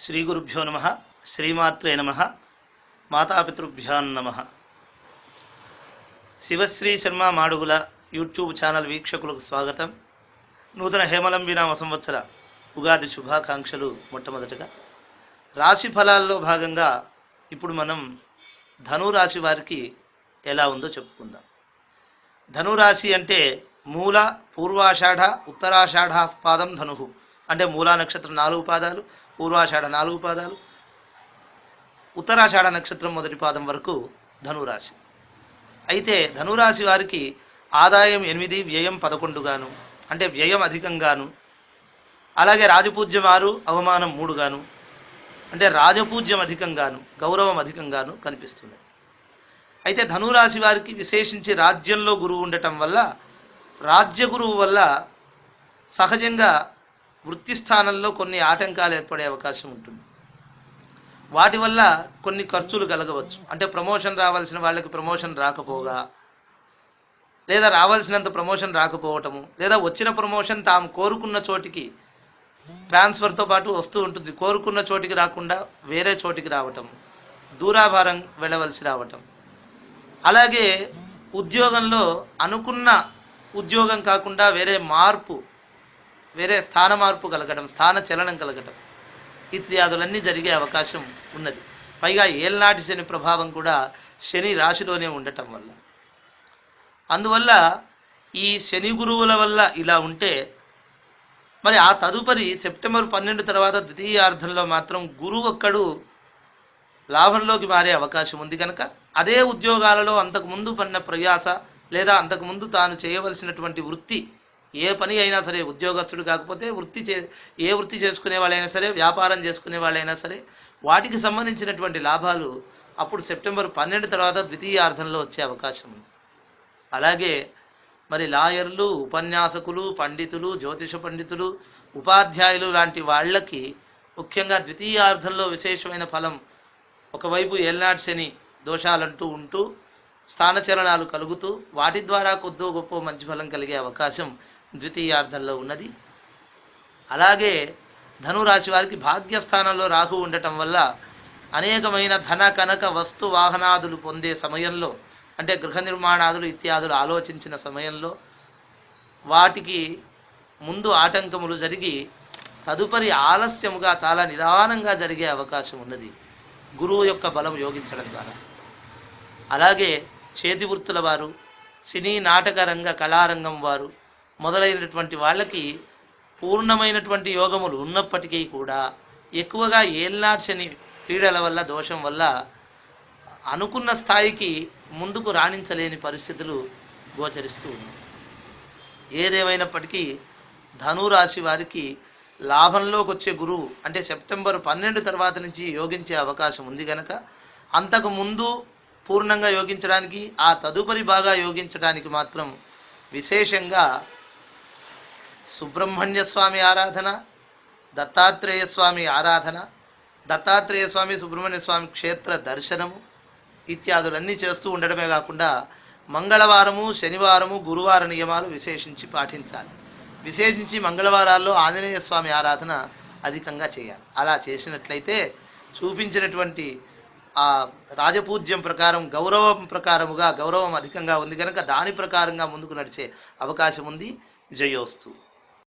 శ్రీ గురుభ్యో నమ. శ్రీమాత్రే నమ. మాతాపితృభ్యాన్ నమ. శివశ్రీ శర్మ మాడుగుల యూట్యూబ్ ఛానల్ వీక్షకులకు స్వాగతం. నూతన హేమలంబి నామ సంవత్సర ఉగాది శుభాకాంక్షలు. మొట్టమొదటగా రాశి ఫలాల్లో భాగంగా ఇప్పుడు మనం ధనురాశి వారికి ఎలా ఉందో చెప్పుకుందాం. ధనురాశి అంటే మూల, పూర్వాషాఢ, ఉత్తరాషాఢ పాదం ధనుహు అంటే మూలా నక్షత్రం 4 పాదాలు, పూర్వాషాఢ 4 పాదాలు, ఉత్తరాషాఢ నక్షత్రం మొదటి పాదం వరకు ధనురాశి. అయితే ధనురాశి వారికి ఆదాయం 8, వ్యయం 11 గాను, అంటే వ్యయం అధికంగాను, అలాగే రాజపూజ్యం 6, అవమానం 3 గాను, అంటే రాజపూజ్యం అధికంగాను, గౌరవం అధికంగాను కనిపిస్తుంది. అయితే ధనురాశి వారికి విశేషించి రాజ్యంలో గురువు ఉండటం వల్ల, రాజ్య గురువు వల్ల సహజంగా వృత్తి స్థానంలో కొన్ని ఆటంకాలు ఏర్పడే అవకాశం ఉంటుంది. వాటి వల్ల కొన్ని ఖర్చులు కలగవచ్చు. అంటే ప్రమోషన్ రావాల్సిన వాళ్ళకి ప్రమోషన్ రాకపోగా, లేదా రావాల్సినంత ప్రమోషన్ రాకపోవటము, లేదా వచ్చిన ప్రమోషన్ తాము కోరుకున్న చోటికి ట్రాన్స్ఫర్తో పాటు వస్తూ ఉంటుంది. కోరుకున్న చోటికి రాకుండా వేరే చోటికి రావటం, దూరాభారం వెళ్ళవలసి రావటం. అలాగే ఉద్యోగంలో అనుకున్న ఉద్యోగం కాకుండా వేరే మార్పు, వేరే స్థాన మార్పు కలగడం, స్థాన చలనం కలగడం ఇత్యాదులన్నీ జరిగే అవకాశం ఉన్నది. పైగా ఏల్నాటి శని ప్రభావం కూడా శని రాశిలోనే ఉండటం వల్ల, అందువల్ల ఈ శని గురువుల వల్ల ఇలా ఉంటే, మరి ఆ తదుపరి సెప్టెంబర్ 12 తర్వాత ద్వితీయార్థంలో మాత్రం గురువు ఒక్కడు లాభంలోకి మారే అవకాశం ఉంది. కనుక అదే ఉద్యోగాలలో అంతకుముందు పడిన ప్రయాస, లేదా అంతకుముందు తాను చేయవలసినటువంటి వృత్తి, ఏ పని అయినా సరే, ఉద్యోగస్తుడు కాకపోతే ఏ వృత్తి చేసుకునే వాళ్ళైనా సరే, వ్యాపారం చేసుకునే వాళ్ళైనా సరే, వాటికి సంబంధించినటువంటి లాభాలు అప్పుడు సెప్టెంబర్ 12 తర్వాత ద్వితీయార్థంలో వచ్చే అవకాశం ఉంది. అలాగే మరి లాయర్లు, ఉపన్యాసకులు, పండితులు, జ్యోతిష పండితులు, ఉపాధ్యాయులు లాంటి వాళ్ళకి ముఖ్యంగా ద్వితీయార్థంలో విశేషమైన ఫలం, ఒకవైపు ఏల్నాటి శని దోషాలంటూ ఉంటూ స్థానచలనాలు కలుగుతూ వాటి ద్వారా కొద్దో గొప్ప మంచి ఫలం కలిగే అవకాశం ద్వితీయార్థంలో ఉన్నది. అలాగే ధనురాశి వారికి భాగ్యస్థానంలో రాహు ఉండటం వల్ల అనేకమైన ధన, కనక, వస్తు, వాహనాదులు పొందే సమయంలో, అంటే గృహ నిర్మాణాదులు ఇత్యాదులు ఆలోచించిన సమయంలో వాటికి ముందు ఆటంకములు జరిగి తదుపరి ఆలస్యముగా చాలా నిదానంగా జరిగే అవకాశం ఉన్నది గురువు యొక్క బలం యోగించడం ద్వారా. అలాగే చేతి వృత్తుల వారు, సినీ నాటక రంగ కళారంగం వారు మొదలైనటువంటి వాళ్ళకి పూర్ణమైనటువంటి యోగములు ఉన్నప్పటికీ కూడా ఎక్కువగా ఏల్నాటి శని పీడల వల్ల, దోషం వల్ల అనుకున్న స్థాయికి ముందుకు రాణించలేని పరిస్థితులు గోచరిస్తూ ఉన్నాయి. ఏదేమైనప్పటికీ ధనురాశి వారికి లాభంలోకి వచ్చే గురువు అంటే సెప్టెంబర్ 12 తర్వాత నుంచి యోగించే అవకాశం ఉంది. కనుక అంతకు ముందు పూర్ణంగా యోగించడానికి, ఆ తదుపరి బాగా యోగించడానికి మాత్రం విశేషంగా సుబ్రహ్మణ్య స్వామి ఆరాధన, దత్తాత్రేయ స్వామి ఆరాధన, దత్తాత్రేయ స్వామి, సుబ్రహ్మణ్య స్వామి క్షేత్ర దర్శనము ఇత్యాదులన్నీ చేస్తూ ఉండడమే కాకుండా మంగళవారము, శనివారము, గురువార నియమాలు విశేషించి పాటించాలి. విశేషించి మంగళవారాల్లో ఆంజనేయ స్వామి ఆరాధన అధికంగా చేయాలి. అలా చేసినట్లయితే చూపించినటువంటి ఆ రాజపూజ్యం ప్రకారం, గౌరవం ప్రకారముగా, గౌరవం అధికంగా ఉంది కనుక దాని ప్రకారంగా ముందుకు నడిచే అవకాశం ఉంది. జయోస్తు.